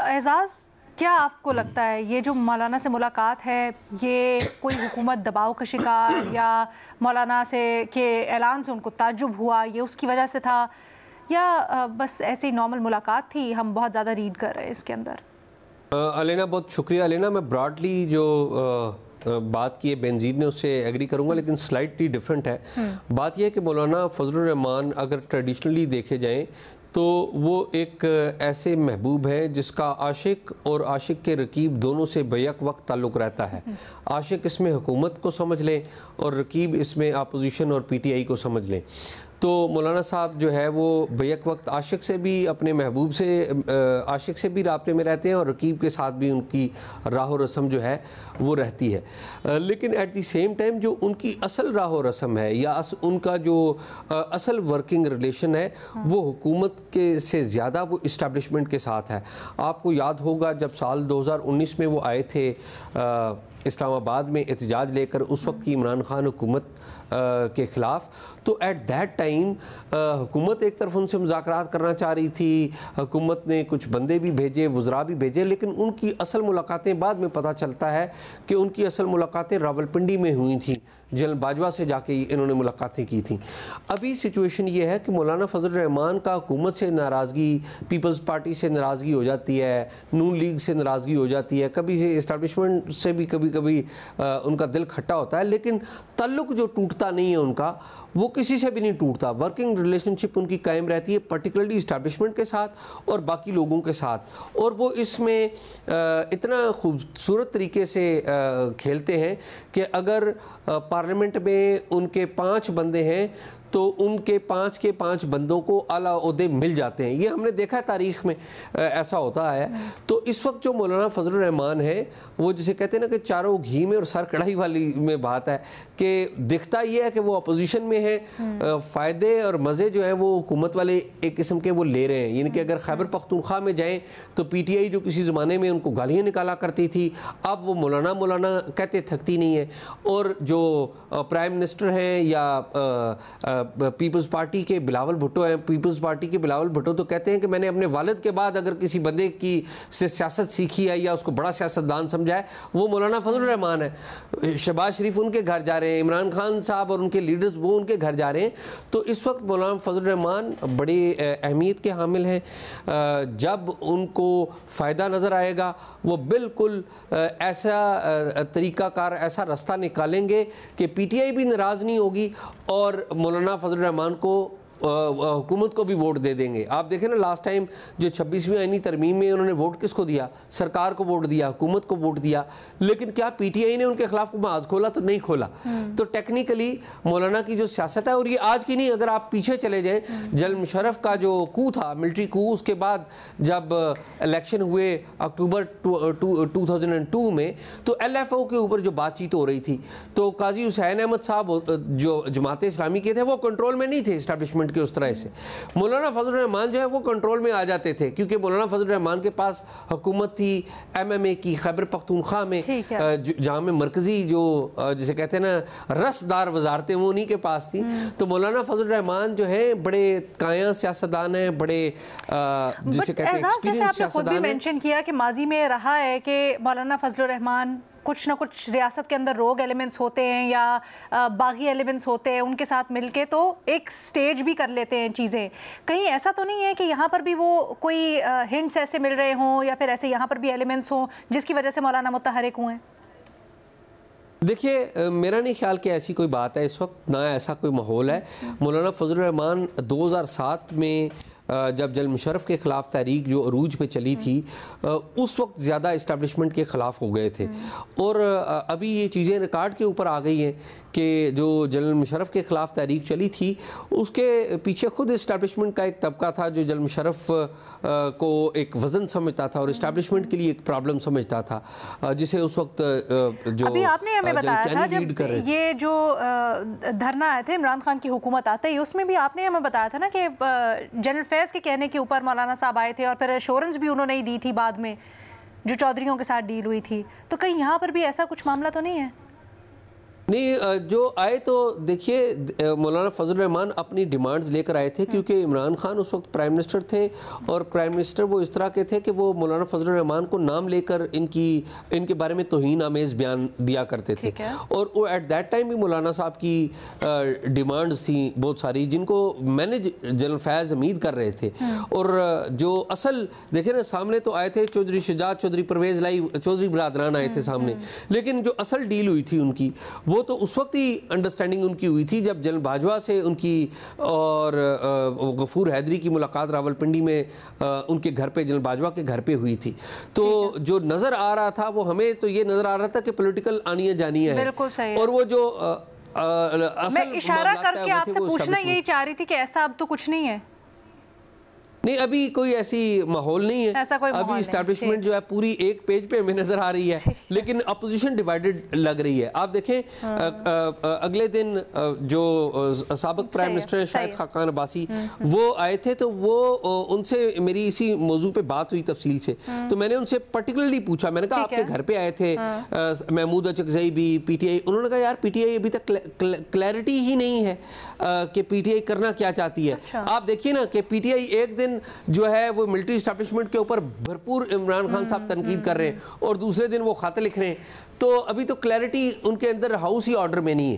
اعزاز، کیا آپ کو لگتا ہے یہ جو مولانا سے ملاقات ہے یہ کوئی حکومت دباؤ کا شکار یا مولانا سے کے اعلان سے ان کو تعجب ہوا یہ اس کی وجہ سے تھا، یا بس ایسی نارمل ملاقات تھی، ہم بہت زیادہ ریڈ کر رہے ہیں اس کے اندر؟ علینا بہت شکریہ. علینا میں براڈلی جو بات کی ہے بینظیر نے اس سے ایگری کروں گا، لیکن سلائٹلی ڈیفرنٹ ہے. بات یہ ہے کہ مولانا فضل الرحمان اگر ٹریڈیشنلی دیکھے جائیں تو وہ ایک ایسے محبوب ہیں جس کا عاشق اور عاشق کے رقیب دونوں سے بیک وقت تعلق رہتا ہے. عاشق اس میں حکومت کو سمجھ لیں اور رقیب اس میں اپوزیشن اور پی ٹی آئی کو سمجھ لیں. تو مولانا صاحب جو ہے وہ بیک وقت عاشق سے بھی اپنے محبوب سے عاشق سے بھی رابطے میں رہتے ہیں اور رقیب کے ساتھ بھی ان کی راہ و رسم جو ہے وہ رہتی ہے. لیکن ایٹ دی سیم ٹائم جو ان کی اصل راہ و رسم ہے یا ان کا جو اصل ورکنگ ریلیشن ہے وہ حکومت کے سے زیادہ وہ اسٹیبلشمنٹ کے ساتھ ہے. آپ کو یاد ہوگا جب سال 2019 میں وہ آئے تھے اسلام آباد میں احتجاج لے کر اس وقت کی عمران خان حکومت کے خلاف، تو ایٹ دیٹ ٹائم حکومت ایک طرف ان سے مذاکرات کرنا چاہ رہی تھی، حکومت نے کچھ بندے بھی بھیجے، وزراء بھی بھیجے، لیکن ان کی اصل ملاقاتیں بعد میں پتہ چلتا ہے کہ ان کی اصل ملاقاتیں راولپنڈی میں ہوئی تھیں. جنرل باجوہ سے جا کے انہوں نے ملاقاتیں کی تھیں. ابھی سچویشن یہ ہے کہ مولانا فضل الرحمان کا حکومت سے ناراضگی، پیپلز پارٹی سے ناراضگی ہو جاتی ہے، نون لیگ سے ناراضگی ہو جاتی ہے، کبھی سے اسٹیبلشمنٹ سے بھی کبھی ان کا دل کھٹا ہوتا ہے، لیکن تعلق جو ٹوٹتا نہیں ہے ان کا وہ کسی سے بھی نہیں ٹوٹتا. ورکنگ ریلیشن شپ ان کی قائم رہتی ہے، پرٹیکولرلی اسٹیبلشمنٹ کے ساتھ اور باقی لوگوں کے ساتھ. اور وہ اس میں اتنا خوبصورت طریقے سے کھیلتے ہیں کہ اگر پارلیمنٹ میں ان کے 5 بندے ہیں تو ان کے 5 بندوں کو اعلیٰ عہدے مل جاتے ہیں. یہ ہم نے دیکھا ہے تاریخ میں ایسا ہوتا ہے. تو اس وقت جو مولانا فضل الرحمان ہے وہ جسے کہتے ہیں نا کہ چاروں گھی میں اور سر کڑھائی والی میں بات ہے کہ دکھتا یہ ہے کہ وہ اپوزیشن میں ہے، فائدے اور مزے جو ہیں وہ حکومت والے ایک قسم کے وہ لے رہے ہیں. یعنی کہ اگر خیبر پختونخوا میں جائیں تو پی ٹی آئی جو کسی زمانے میں ان کو گالیاں نکالا کرتی تھی اب وہ مولانا کہتے تھکتی نہیں ہے. اور جو پرائم منسٹر ہیں یا پیپلز پارٹی کے بلاول بھٹو ہیں، پیپلز پارٹی کے بلاول بھٹو تو کہتے ہیں کہ میں نے اپنے والد کے بعد اگر کسی بندے کی سے سیاست سیکھی ہے یا اس کو بڑا سیاستدان سمجھا ہے وہ مولانا فضل الرحمان ہے. شہباز شریف ان کے گھر جا رہے ہیں، عمران خان صاحب اور ان کے لیڈرز وہ ان کے گھر جا رہے ہیں. تو اس وقت مولانا فضل الرحمان بڑی اہمیت کے حامل ہیں. جب ان کو فائدہ نظر آئے گا وہ بالکل ایسا طریقہ کار، ایسا راستہ نکالیں گے کہ پی ٹی آئی بھی ناراض نہیں ہوگی اور مولانا فضل الرحمان کو حکومت کو بھی ووٹ دے دیں گے. آپ دیکھیں نا لاسٹ ٹائم جو 26ویں آئینی ترمیم میں انہوں نے ووٹ کس کو دیا؟ سرکار کو ووٹ دیا، حکومت کو ووٹ دیا. لیکن کیا پی ٹی آئی نے ان کے خلاف کوئی محاذ کھولا؟ تو نہیں کھولا. تو ٹیکنیکلی مولانا کی جو سیاست ہے، اور یہ آج کی نہیں، اگر آپ پیچھے چلے جائیں جنرل مشرف کا جو کو تھا، ملٹری کو، اس کے بعد جب الیکشن ہوئے اکتوبر 2002 میں تو ایل ایف او کے اوپر جو بات چیت ہو رہی تھی تو قاضی حسین احمد صاحب جو جماعت اسلامی کے تھے وہ کنٹرول میں نہیں تھے اسٹیبلشمنٹ کے اس طرح سے. مولانا فضل الرحمان جو ہے وہ کنٹرول میں آ جاتے تھے کیونکہ مولانا فضل الرحمان کے پاس حکومت تھی ایم ایم اے کی خیبر پختونخوا میں، جہاں میں مرکزی جو جسے کہتے ہیں نا رسدار وزارتیں وہ انہی کے پاس تھیں. تو مولانا فضل الرحمان جو ہیں بڑے کایاں سیاستدان ہیں، بڑے جسے کہتے ہیں ایکسپیرینس سیاستدان ہیں. آپ نے خود بھی مینشن کیا کہ ماضی میں رہا ہے کہ مولانا فضل الرحمان کچھ نہ کچھ ریاست کے اندر روگ ایلیمنٹس ہوتے ہیں یا باغی ایلیمنٹس ہوتے ہیں، ان کے ساتھ مل کے تو ایک سٹیج بھی کر لیتے ہیں چیزیں. کہیں ایسا تو نہیں ہے کہ یہاں پر بھی وہ کوئی ہنٹس ایسے مل رہے ہوں یا پھر ایسے یہاں پر بھی ایلیمنٹس ہوں جس کی وجہ سے مولانا متحرک ہوئے ہیں؟ دیکھیے میرا نہیں خیال کہ ایسی کوئی بات ہے اس وقت، نہ ایسا کوئی ماحول ہے. مولانا فضل الرحمان 2007 میں جب جنرل مشرف کے خلاف تحریک جو عروج پہ چلی تھی اس وقت زیادہ اسٹیبلشمنٹ کے خلاف ہو گئے تھے. اور ابھی یہ چیزیں ریکارڈ کے اوپر آ گئی ہیں کہ جو جنرل مشرف کے خلاف تحریک چلی تھی اس کے پیچھے خود اسٹیبلشمنٹ کا ایک طبقہ تھا جو جنرل مشرف کو ایک وزن سمجھتا تھا اور اسٹیبلشمنٹ کے لیے ایک پرابلم سمجھتا تھا، جسے اس وقت جو ابھی آپ نے ہمیں بتایا تھا جب یہ جو دھرنا آئے تھے عمران خان کی حکومت آتے ہی، اس میں بھی آپ نے ہمیں بتایا تھا نا کہ جنرل فیض کے کہنے کے اوپر مولانا صاحب آئے تھے اور پھر ایشورنس بھی انہوں نے ہی دی تھی بعد میں جو چودھریوں کے ساتھ ڈیل ہوئی تھی. تو کہیں یہاں پر بھی ایسا کچھ معاملہ تو نہیں ہے؟ نہیں جو آئے تو دیکھیے مولانا فضل الرحمان اپنی ڈیمانڈز لے کر آئے تھے کیونکہ عمران خان اس وقت پرائم منسٹر تھے اور پرائم منسٹر وہ اس طرح کے تھے کہ وہ مولانا فضل الرحمان کو نام لے کر ان کے بارے میں توہین آمیز بیان دیا کرتے تھے اور وہ ایٹ دیٹ ٹائم بھی مولانا صاحب کی ڈیمانڈز تھیں بہت ساری جن کو مینج جنرل فیض حمید کر رہے تھے اور جو اصل دیکھیں نا سامنے تو آئے تھے چودھری شجاعت چودھری پرویز لائی چودھری برادران آئے تھے سامنے لیکن جو اصل ڈیل ہوئی تھی ان کی وہ تو اس وقت ہی انڈرسٹینڈنگ ان کی ہوئی تھی جب جنرل باجوہ سے ان کی اور غفور حیدری کی ملاقات راولپنڈی میں ان کے گھر پہ جنرل باجوہ کے گھر پہ ہوئی تھی تو جو نظر آ رہا تھا وہ ہمیں تو یہ نظر آ رہا تھا کہ پولیٹیکل آنیاں جانیاں ہیں اور وہ جو میں اشارہ کر کے آپ سے پوچھنا یہی چاہ رہی تھی کہ ایسا اب تو کچھ نہیں ہے نہیں ابھی کوئی ایسی ماحول نہیں ہے ابھی اسٹیبلشمنٹ جو ہے پوری ایک پیج پہ ہمیں نظر آ رہی ہے لیکن اپوزیشن ڈیوائیڈڈ لگ رہی ہے آپ دیکھیں اگلے دن جو سابق پرائم منسٹر شاہد خاقان عباسی وہ آئے تھے تو وہ ان سے میری اسی موضوع پہ بات ہوئی تفصیل سے تو میں نے ان سے پرٹیکولرلی پوچھا میں نے کہا آپ کے گھر پہ آئے تھے محمود اچکزئی بھی پی ٹی آئی انہوں نے کہا یار پی ٹی آئی ابھی تک کلیئرٹی ہی نہیں ہے کہ پی ٹی آئی کرنا کیا چاہتی ہے آپ دیکھیے نا کہ پی ٹی آئی ایک دن جو ہے وہ ملٹری اسٹیبلشمنٹ کے اوپر بھرپور عمران خان صاحب تنقید کر رہے ہیں اور دوسرے دن وہ خط لکھ رہے ہیں تو ابھی تو کلیئرٹی ان کے اندر ہاؤس ہی آرڈر میں نہیں ہے